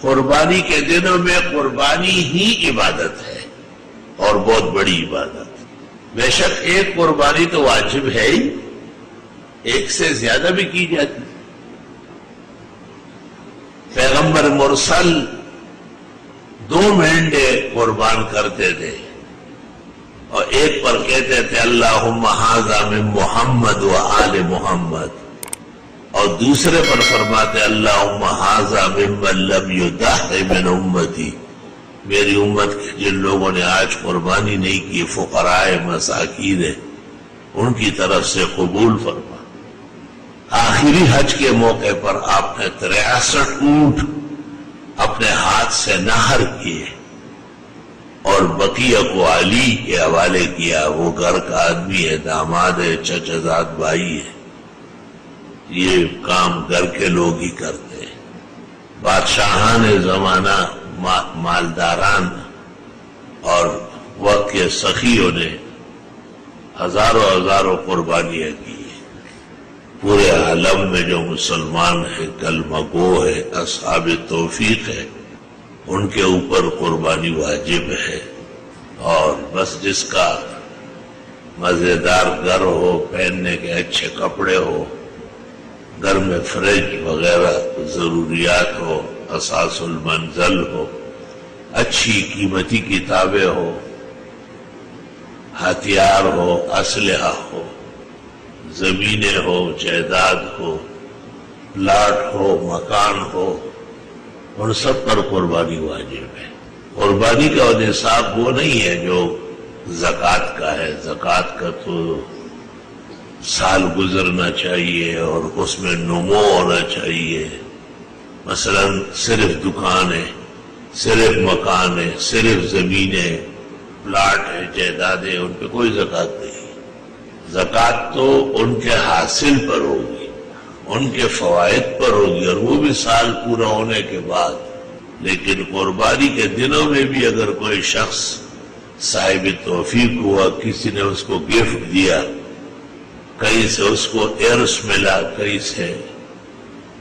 قربانی کے دنوں میں قربانی ہی عبادت ہے اور بہت بڑی عبادت. بے شک ایک قربانی تو واجب ہے ہی، ایک سے زیادہ بھی کی جاتی. پیغمبر مرسل 2 مینڈے قربان کرتے تھے اور ایک پر کہتے تھے اللہم ھذا من محمد و آل محمد، اور دوسرے پر فرماتے اللہم ھذا ممن لم یضح من امتی، میری امت کے جن لوگوں نے آج قربانی نہیں کی، فقراء مساکین ہیں، ان کی طرف سے قبول فرما. آخری حج کے موقع پر آپ نے 63 اونٹ اپنے ہاتھ سے نہر کیے اور بقیہ کو علی کے حوالے کیا. وہ گھر کا آدمی ہے، داماد ہے، چچا زاد بھائی ہے، یہ کام گھر کے لوگ ہی کرتے ہیں. بادشاہان زمانہ، مالداران اور وقت کے سخیوں نے ہزاروں قربانیاں کی. پورے عالم میں جو مسلمان ہیں، کلمہ گو ہے، اصحاب توفیق ہے، ان کے اوپر قربانی واجب ہے. اور بس جس کا مزیدار گھر ہو، پہننے کے اچھے کپڑے ہو، گھر میں فریج وغیرہ ضروریات ہو، اساس المنزل ہو، اچھی قیمتی کتابیں ہو، ہتھیار ہو، اسلحہ ہو، زمینیں ہو، جائیداد ہو، پلاٹ ہو، مکان ہو، ان سب پر قربانی واجب ہے. قربانی کا نصاب وہ نہیں ہے جو زکوٰۃ کا ہے. زکوٰۃ کا تو سال گزرنا چاہیے اور اس میں نمو ہونا چاہیے. مثلا صرف دکان ہے، صرف مکان ہے، صرف زمینیں، پلاٹ ہے، جائیدادیں، ان پہ کوئی زکوٰۃ نہیں. زکوٰۃ تو ان کے حاصل پر ہوگی، ان کے فوائد پر ہوگی، اور وہ بھی سال پورا ہونے کے بعد. لیکن قربانی کے دنوں میں بھی اگر کوئی شخص صاحب توفیق ہوا، کسی نے اس کو گفٹ دیا، کہیں سے اس کو عرص ملا، کہیں سے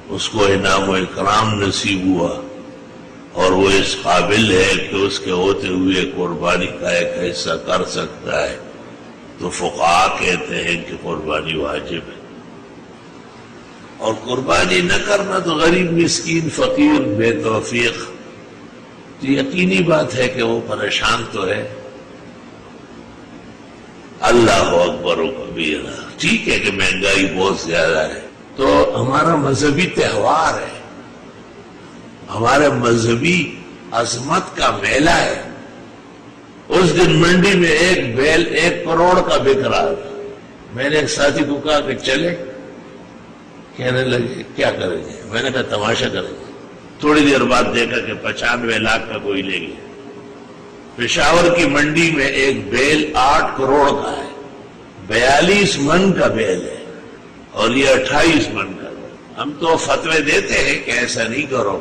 اس کو انعام و اکرام نصیب ہوا، اور وہ اس قابل ہے کہ اس کے ہوتے ہوئے قربانی کا ایک حصہ کر سکتا ہے، تو فقہاء کہتے ہیں کہ قربانی واجب ہے. اور قربانی نہ کرنا تو غریب، مسکین، فقیر، بے توفیق، تو یقینی بات ہے کہ وہ پریشان تو ہے. اللہ اکبر و کبیرہ. ٹھیک ہے کہ مہنگائی بہت زیادہ ہے، تو ہمارا مذہبی تہوار ہے، ہمارے مذہبی عظمت کا میلہ ہے. اس دن منڈی میں ایک بیل 1 کروڑ کا بک رہا تھا. میں نے ایک ساتھی کو کہا کہ چلے، کہنے لگے کیا کریں گے؟ میں نے کہا تماشا کریں گے. تھوڑی دیر بعد دیکھا کہ 95 لاکھ کا کوئی لے گیا. پشاور کی منڈی میں ایک بیل 8 کروڑ کا ہے، 42 من کا بیل ہے، اور یہ 28 من کا. ہم تو فتوے دیتے ہیں کہ ایسا نہیں کرو،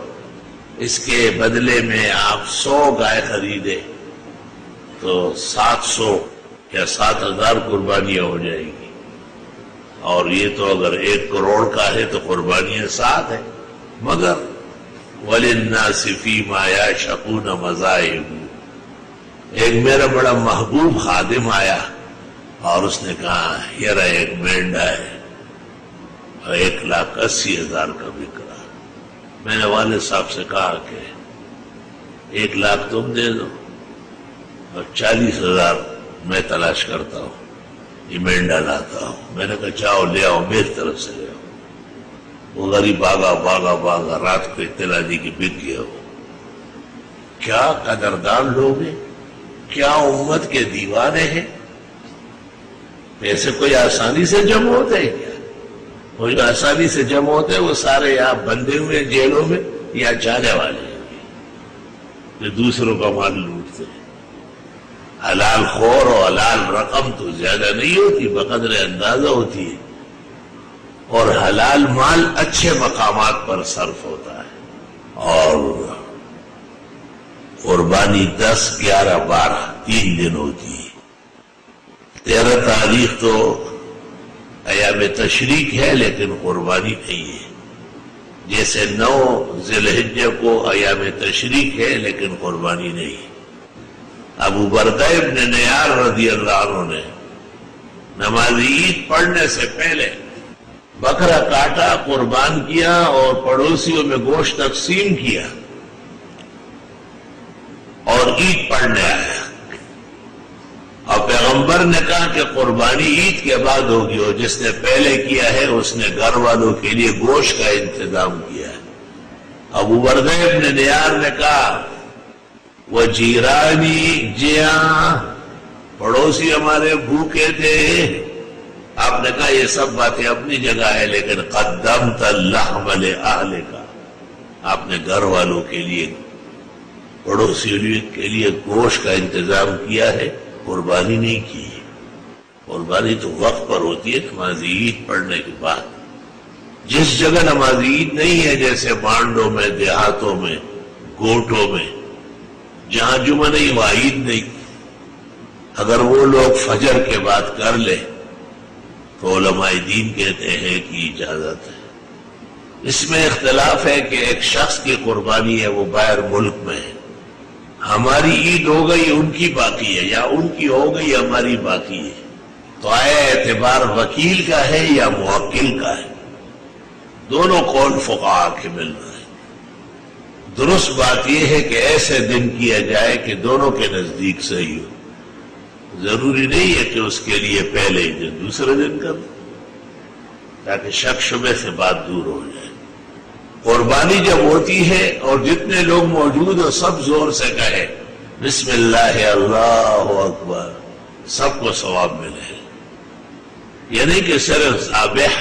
اس کے بدلے میں آپ 100 گائے خریدے تو 700 یا 7000 قربانیاں ہو جائے گی. اور یہ تو اگر 1 کروڑ کا ہے تو قربانیاں 7 ہیں. مگر وَلِلنَّاسِ فِي مَا يَعْشَقُونَ مَذَاهِبُ. ایک میرا بڑا محبوب خادم آیا اور اس نے کہا یار ایک مینڈا ہے، 1,80,000 کا بک رہا. میں نے والد صاحب سے کہا کہ 1 لاکھ تم دے دو اور 40,000 میں تلاش کرتا ہوں، یہ مینڈا لاتا ہوں. میں نے کہا جاؤ لے آؤ، میری طرف سے لے آؤ. وہ غریب بھاگا رات کو اطلاع دی کہ بک گیا. ہو کیا قدردان لوگ ہیں، کیا امت کے دیوانے ہیں. پیسے کوئی آسانی سے جمع ہوتے ہیں کیا؟ کوئی آسانی سے جمع ہوتے ہیں؟ وہ سارے یا بندے ہوئے جیلوں میں یا جانے والے ہیں جو دوسروں کا مال لوٹتے ہیں. حلال خور اور حلال رقم تو زیادہ نہیں ہوتی، بقدر اندازہ ہوتی ہے، اور حلال مال اچھے مقامات پر صرف ہوتا ہے. اور قربانی 10، 11، 12 3 دن ہوتی ہے. 13 تاریخ تو ایام تشریق ہے لیکن قربانی نہیں ہے. جیسے 9 ذی الحجہ کو ایام تشریق ہے لیکن قربانی نہیں. ابو بردہ ابن نیار رضی اللہ عنہ نے نماز عید پڑھنے سے پہلے بکرا کاٹا، قربان کیا اور پڑوسیوں میں گوشت تقسیم کیا اور عید پڑھنے آیا. اور پیغمبر نے کہا کہ قربانی عید کے بعد ہوگی، اور جس نے پہلے کیا ہے اس نے گھر والوں کے لیے گوشت کا انتظام کیا ہے. ابو بردہ ابن نیار نے کہا وہ جیرانی جیاں، پڑوسی ہمارے بھوکے تھے. آپ نے کہا یہ سب باتیں اپنی جگہ ہے، لیکن قدمت اللحم لأہلک، آپ نے گھر والوں کے لیے، پڑوسیوں کے لیے گوشت کا انتظام کیا ہے، قربانی نہیں کی. قربانی تو وقت پر ہوتی ہے نماز عید پڑھنے کے بعد. جس جگہ نماز عید نہیں ہے، جیسے بانڈوں میں، دیہاتوں میں، گوٹوں میں، جہاں جمعہ نہیں وہاں عید نہیں، اگر وہ لوگ فجر کے بعد کر لے تو علماء دین کہتے ہیں کہ اجازت ہے. اس میں اختلاف ہے کہ ایک شخص کی قربانی ہے، وہ باہر ملک میں ہے، ہماری عید ہو گئی ان کی باقی ہے، یا ان کی ہو گئی ہماری باقی ہے، تو آیا اعتبار وکیل کا ہے یا موکل کا ہے؟ دونوں قول فقہاء کے مل رہے ہیں. درست بات یہ ہے کہ ایسے دن کیا جائے کہ دونوں کے نزدیک صحیح ہو. ضروری نہیں ہے کہ اس کے لیے پہلے ہی دن دوسرے دن کر دو، تاکہ شک شبے سے بات دور ہو جائے. قربانی جب ہوتی ہے اور جتنے لوگ موجود ہو سب زور سے کہے بسم اللہ اللہ اکبر، سب کو ثواب ملے. یہ نہیں کہ صرف ذابح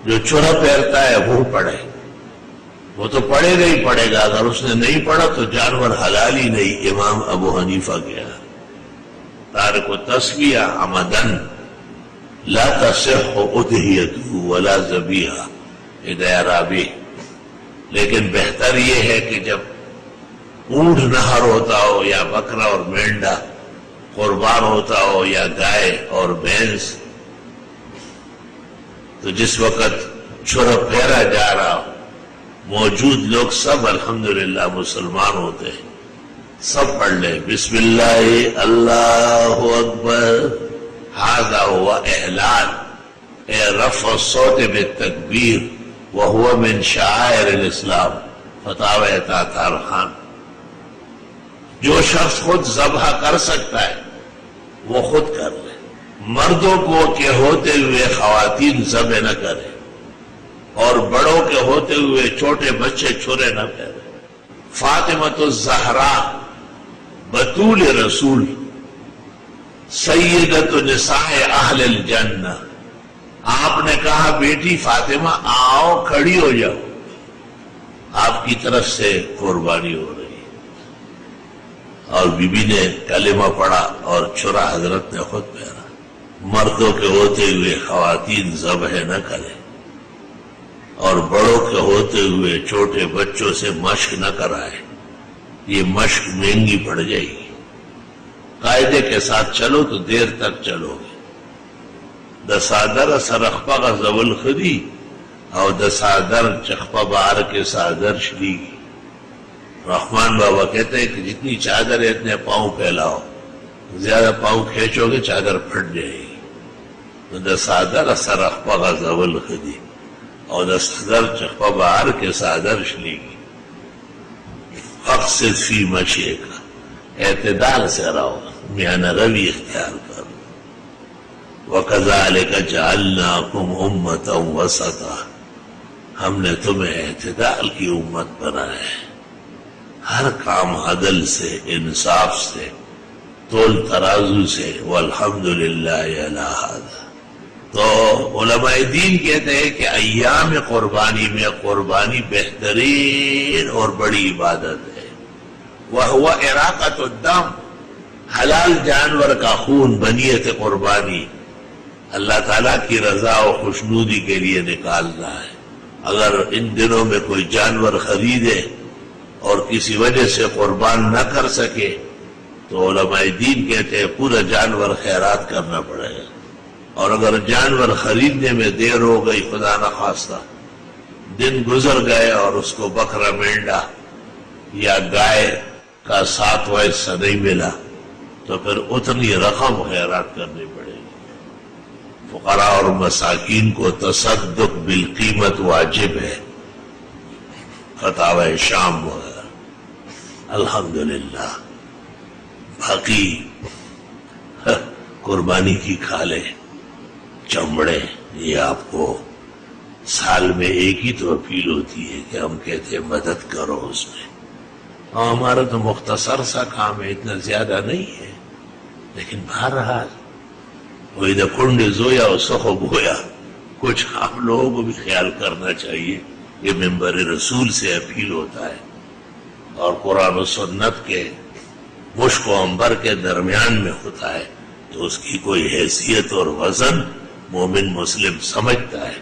جو چرا پھیرتا ہے وہ پڑھے، وہ تو پڑھے گا ہی پڑھے گا، اگر اس نے نہیں پڑھا تو جانور حلال ہی نہیں. امام ابو حنیفہ کیا تارک تسبیح عمدن لا تصح اضحیتہ ولا ذبیحہ، ہدایہ رابی. لیکن بہتر یہ ہے کہ جب اونٹ نہر ہوتا ہو یا بکرا اور مینڈا قربان ہوتا ہو یا گائے اور بھینس، تو جس وقت چھرا پھیرا جا رہا ہو موجود لوگ سب الحمدللہ مسلمان ہوتے ہیں، سب پڑھ لیں بسم اللہ اللہ اکبر. ھذا ہوا احلال اے رفع الصوت بالتکبیر وہو من شعائر الاسلام. فتاوی تاتار خان. جو شخص خود ذبح کر سکتا ہے وہ خود کر لے. مردوں کو کہ ہوتے ہوئے خواتین ذبح نہ کریں، اور بڑوں کے ہوتے ہوئے چھوٹے بچے چھرے نہ پھیریں. فاطمۃ الزہراء بطول رسول سیدۃ نساء اہل الجنہ، آپ نے کہا بیٹی فاطمہ آؤ کھڑی ہو جاؤ، آپ کی طرف سے قربانی ہو رہی ہے. اور بی بی نے کلمہ پڑھا اور چھرا حضرت نے خود پھیرا. مردوں کے ہوتے ہوئے خواتین ذبح نہ کریں، اور بڑوں کے ہوتے ہوئے چھوٹے بچوں سے مشق نہ کرائے. یہ مشق مہنگی پڑ جائے گی. قاعدے کے ساتھ چلو تو دیر تک چلو گے. دسادر سرخپا کا زول خدی اور دسادر چخپا بار کے سادر شلیگی. رحمان بابا کہتے ہیں کہ جتنی چادر ہے اتنے پاؤں پھیلاؤ، زیادہ پاؤں کھینچو گے چادر پھٹ جائے گی. تو دسادر سرخپا کا زول خدی اور دسادر چخپا بار کے سادر شلیگی. اقصد فی مشی کا، اعتدال سے رہو، میانہ روی اختیار کرو. وَكَذَلِكَ جَعَلْنَاكُمْ أُمَّةً وَسَطًا، ہم نے تمہیں اعتدال کی امت بنایا ہے. ہر کام عدل سے، انصاف سے، تول ترازو سے. وَالْحَمْدُلِلَّهِ عَلَى هَذَا. تو علماء دین کہتے ہیں کہ ایام قربانی میں قربانی بہترین اور بڑی عبادت ہے. وَهُوَ إِرَاقَةُ الدَّمِ، حلال جانور کا خون بنیت قربانی اللہ تعالیٰ کی رضا و خوشنودی کے لیے نکالنا ہے. اگر ان دنوں میں کوئی جانور خریدے اور کسی وجہ سے قربان نہ کر سکے تو علماء دین کہتے ہیں پورا جانور خیرات کرنا پڑے گا. اور اگر جانور خریدنے میں دیر ہو گئی خدا نخواستہ دن گزر گئے اور اس کو بکرا مینڈا یا گائے کا 7واں حصہ نہیں ملا تو پھر اتنی رقم خیرات کرنی پڑے گی. فقراء اور مساکین کو تصدق بالقیمت واجب ہے. فتاوی شام وغیرہ. الحمدللہ. باقی قربانی کی کھالیں، چمڑے، یہ آپ کو سال میں ایک ہی تو اپیل ہوتی ہے کہ ہم کہتے ہیں مدد کرو اس میں. اور ہمارا تو مختصر سا کام ہے، اتنا زیادہ نہیں ہے، لیکن بہرحال وَإِذَا كُنْتَ زُوْيَا وَسَخَبْ گویا کچھ آپ لوگوں کو بھی خیال کرنا چاہیے. یہ منبر رسول سے اپیل ہوتا ہے اور قرآن و سنت کے مشک و عنبر کے درمیان میں ہوتا ہے، تو اس کی کوئی حیثیت اور وزن مومن مسلم سمجھتا ہے.